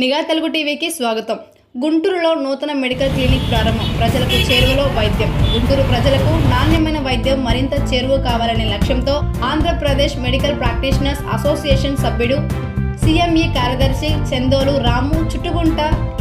నిఘా తెలుగు టీవీకి స్వాగతం. గుంటూరులో నూతన మెడికల్ క్లినిక్ ప్రారంభం. ప్రజలకు చేరువలో వైద్యం. గుంటూరు ప్రజలకు నాణ్యమైన వైద్యం మరింత చేరువ కావాలనే లక్ష్యంతో ఆంధ్రప్రదేశ్ మెడికల్ ప్రాక్టీషనర్స్ అసోసియేషన్ సభ్యుడు సిఎంఈ కార్యదర్శి చందోలు రాము చుట్టుగుంట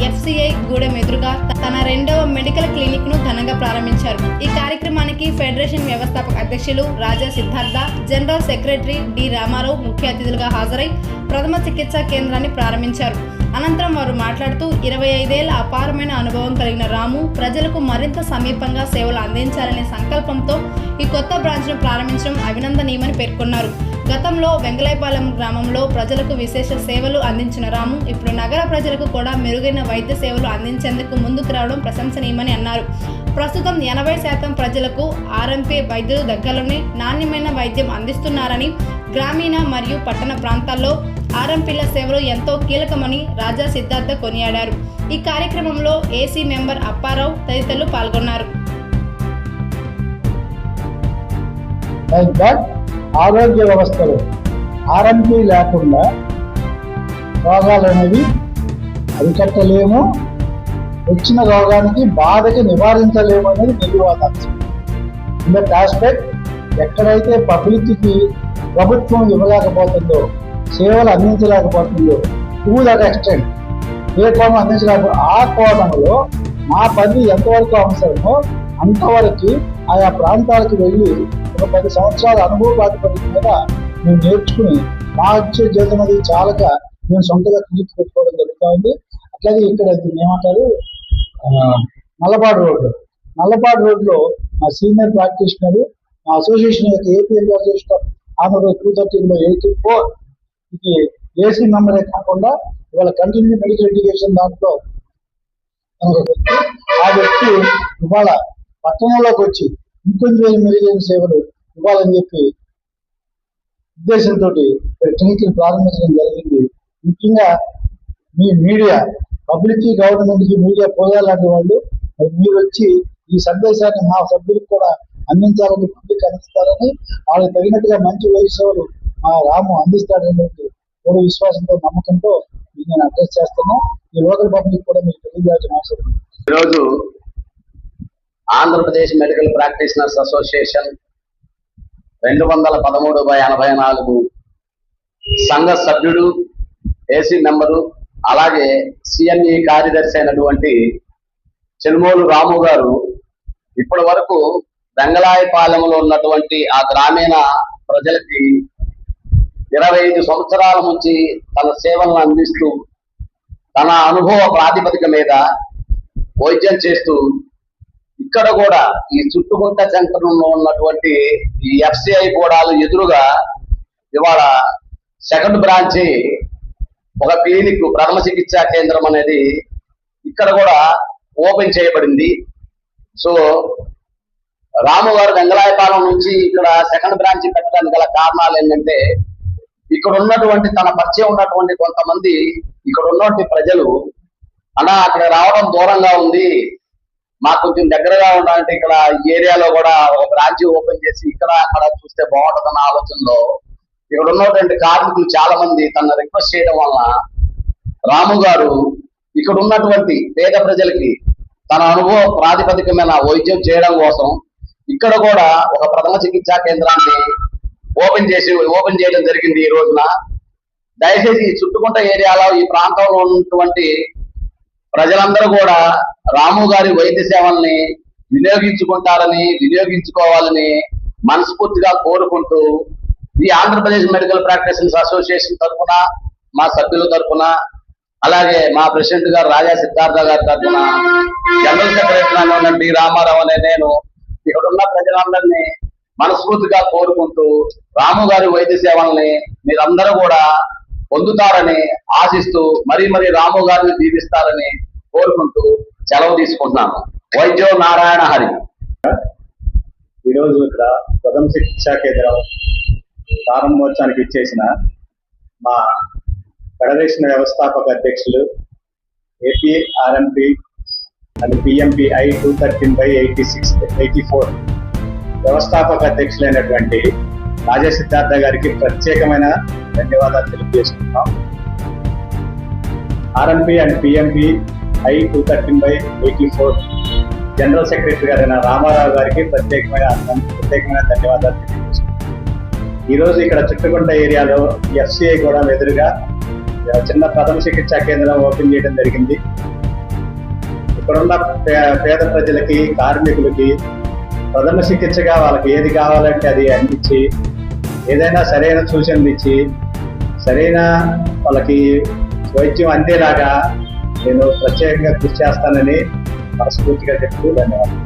ఎఫ్సిఐ గూడెం ఎదురుగా తన రెండవ మెడికల్ క్లినిక్ ను ఘనంగా ప్రారంభించారు. ఈ కార్యక్రమానికి ఫెడరేషన్ వ్యవస్థాపక అధ్యక్షులు Raja Siddhartha, general secretary D Ramarao ముఖ్య అతిథులుగా హాజరై ప్రథమ చికిత్సా కేంద్రాన్ని ప్రారంభించారు. అనంతరం వారు మాట్లాడుతూ 25 ఏళ్ల అపారమైన అనుభవం కలిగిన రాము ప్రజలకు మరింత సమీపంగా సేవలు అందించాలనే సంకల్పంతో ఈ కొత్త బ్రాంచ్ను ప్రారంభించడం అభినందనీయమని పేర్కొన్నారు. గతంలో వెంగళైపాలెం గ్రామంలో ప్రజలకు విశేష సేవలు అందించిన రాము ఇప్పుడు నగర ప్రజలకు కూడా మెరుగైన వైద్య సేవలు అందించేందుకు ముందుకు రావడం ప్రశంసనీయమని అన్నారు. ప్రస్తుతం 80% ప్రజలకు ఆర్ఎంపీ వైద్యులు దగ్గరలోనే నాణ్యమైన వైద్యం అందిస్తున్నారని, గ్రామీణ మరియు పట్టణ ప్రాంతాల్లో ఆర్ఎంపీల సేవలు ఎంతో కీలకమని రాజా సిద్ధార్థ కొనియాడారు. ఈ కార్యక్రమంలో ఏసీ మెంబర్ అప్పారావు తదితరులు పాల్గొన్నారు. ఆరోగ్య వ్యవస్థలో ఆర్ఎంపీ లేకుండా రోగాలు అనేవి అరికట్టలేము, వచ్చిన రోగానికి బాధకి నివారించలేము అనేది నిర్వాదాంశం. ఇన్ దట్ ఆస్పెక్ట్ ఎక్కడైతే పబ్లిక్కి ప్రభుత్వం ఇవ్వలేకపోతుందో, సేవలు అందించలేకపోతుందో, టు దట్ ఎక్స్టెంట్ ప్లేట్ఫామ్ అందించలేకపోతే ఆ కోణంలో మా పని ఎంతవరకు అవసరమో అంతవరకు ఆయా ప్రాంతాలకు వెళ్ళి ఒక 10 సంవత్సరాల అనుభవ ప్రాతిపదిక మీద మేము నేర్చుకుని మా వచ్చే జీతం అది చాలక మేము సొంతగా క్లినిక్ పెట్టుకోవడం జరుగుతూ ఉంది. అట్లాగే ఇక్కడ ఏమంటారు నల్లపాడు రోడ్లో మా సీనియర్ ప్రాక్టీషనర్ మా అసోసియేషన్ యొక్క ఏపీ అసోసియేషన్ ఆంధ్రప్రదేశ్ 230/84 ఇది ఏసీ మెంబరే కాకుండా ఇవాళ కంటిన్యూ మెడికల్ ఎడ్యుకేషన్ దాంట్లో ఆ వ్యక్తి ఇవాళ పట్టణంలోకి వచ్చి ఇంకొంచెం మెరుగైన సేవలు ఇవ్వాలని చెప్పి ఉద్దేశంతో క్లినిక్ ప్రారంభించడం జరిగింది. ముఖ్యంగా మీ మీడియా, పబ్లిక్ కి గవర్నమెంట్ కి మీడియా పోయాలంటే వాళ్ళు మీరు వచ్చి ఈ సందేశాన్ని మా సభ్యులకు కూడా అందించాలని, పబ్లిక్ అందిస్తారని, వాళ్ళకి తగినట్టుగా మంచి వైద్య సేవలు మా రాము అందిస్తాడనేటువంటి పూర్వ విశ్వాసంతో, నమ్మకంతో నేను అడ్రస్ చేస్తాను. ఈ లోకల్ పబ్లిక్ కూడా మీకు తెలియజేయాల్సిన అవసరం. ఈరోజు ఆంధ్రప్రదేశ్ మెడికల్ ప్రాక్టీషనర్స్ అసోసియేషన్ 213/84 సంఘ సభ్యుడు, ఏసీ మెంబరు, అలాగే సిఎంఈ కార్యదర్శి అయినటువంటి చెల్మోలు రాము గారు ఇప్పటి వరకు వెంగళాయపాలెంలో ఉన్నటువంటి ఆ గ్రామీణ ప్రజలకి 25 సంవత్సరాల నుంచి తన సేవలను అందిస్తూ తన అనుభవ ప్రాతిపదిక మీద వైద్యం చేస్తూ ఇక్కడ కూడా ఈ చుట్టుకుంట సెంటర్లో ఉన్నటువంటి ఈ ఎఫ్సిఐ గూడాలు ఎదురుగా ఇవాళ సెకండ్ బ్రాంచ్ ఒక క్లినిక్, ప్రథమ చికిత్సా కేంద్రం అనేది ఇక్కడ కూడా ఓపెన్ చేయబడింది. సో రాము గారు వెంగళాయపాలెం నుంచి ఇక్కడ సెకండ్ బ్రాంచ్ పెట్టడానికి గల కారణాలు ఏంటంటే ఇక్కడ ఉన్నటువంటి తన పరిచయం ఉన్నటువంటి కొంతమంది ఇక్కడ ఉన్నటువంటి ప్రజలు అక్కడ రావడం దూరంగా ఉంది, మాకు కొంచెం దగ్గరగా ఉండాలంటే ఇక్కడ ఏరియాలో కూడా ఒక బ్రాంచ్ ఓపెన్ చేసి ఇక్కడ అక్కడ చూస్తే బాగుంటుందన్న ఆలోచనలో ఇక్కడ ఉన్నటువంటి కార్మికులు చాలా మంది తన రిక్వెస్ట్ చేయడం వలన రాము గారు ఇక్కడ ఉన్నటువంటి పేద ప్రజలకి తన అనుభవ ప్రాతిపదికమైన వైద్యం చేయడం కోసం ఇక్కడ కూడా ఒక ప్రథమ చికిత్సా కేంద్రాన్ని ఓపెన్ చేయడం జరిగింది. ఈ రోజున దయచేసి ఈ చుట్టుకుంట ఏరియాలో ఈ ప్రాంతంలో ఉన్నటువంటి ప్రజలందరూ కూడా రాము గారి వైద్య సేవల్ని వినియోగించుకోవాలని మనస్ఫూర్తిగా కోరుకుంటూ ఈ ఆంధ్రప్రదేశ్ మెడికల్ ప్రాక్టీషనర్స్ అసోసియేషన్ తరఫున, మా సభ్యుల తరఫున, అలాగే మా ప్రెసిడెంట్ గారు రాజా సిద్ధార్థ గారి తరఫున, జనరల్ సెక్రటరీ డి రామారావు అనే నేను ఇక్కడ ఉన్న ప్రజలందరినీ మనస్ఫూర్తిగా కోరుకుంటూ రాము గారి వైద్య సేవల్ని మీరందరూ కూడా పొందుతారని ఆశిస్తూ మరీ రాము గారిని దీవిస్తారని కోరుకుంటూ సెలవు తీసుకుంటున్నాను. వైద్యో నారాయణ హరి. ఈరోజు ఇక్కడ ప్రథమ చికిత్సా కేంద్రం ప్రారంభోత్సవానికి ఇచ్చేసిన మా ఫెడరేషన్ వ్యవస్థాపక అధ్యక్షులు ఏపీ ఆర్ఎంపీ అండ్ పిఎంపిఐ 213/84 వ్యవస్థాపక అధ్యక్షులైనటువంటి రాజా సిద్ధార్థ గారికి ప్రత్యేకమైన ధన్యవాదాలు తెలియజేస్తున్నాం. RMP and PMP I-213/84 general secretary గారైన రామారావు గారికి ప్రత్యేకమైన ధన్యవాదాలు తెలియజేస్తున్నాను. ఈరోజు ఇక్కడ చుట్టుకుంట ఏరియాలో FCI కూడా ఎదురుగా చిన్న ప్రథమ చికిత్సా కేంద్రం ఓపెన్ చేయడం జరిగింది. ఇక్కడున్న పేద ప్రజలకి, కార్మికులకి ప్రథమ చికిత్సగా వాళ్ళకి ఏది కావాలంటే అది అందించి, ఏదైనా సరైన సూచనలు ఇచ్చి, సరైన వాళ్ళకి వైద్యం అందేలాగా నేను ప్రత్యేకంగా కృషి చేస్తానని మనస్ఫూర్తిగా చెప్తూ ధన్యవాదాలు.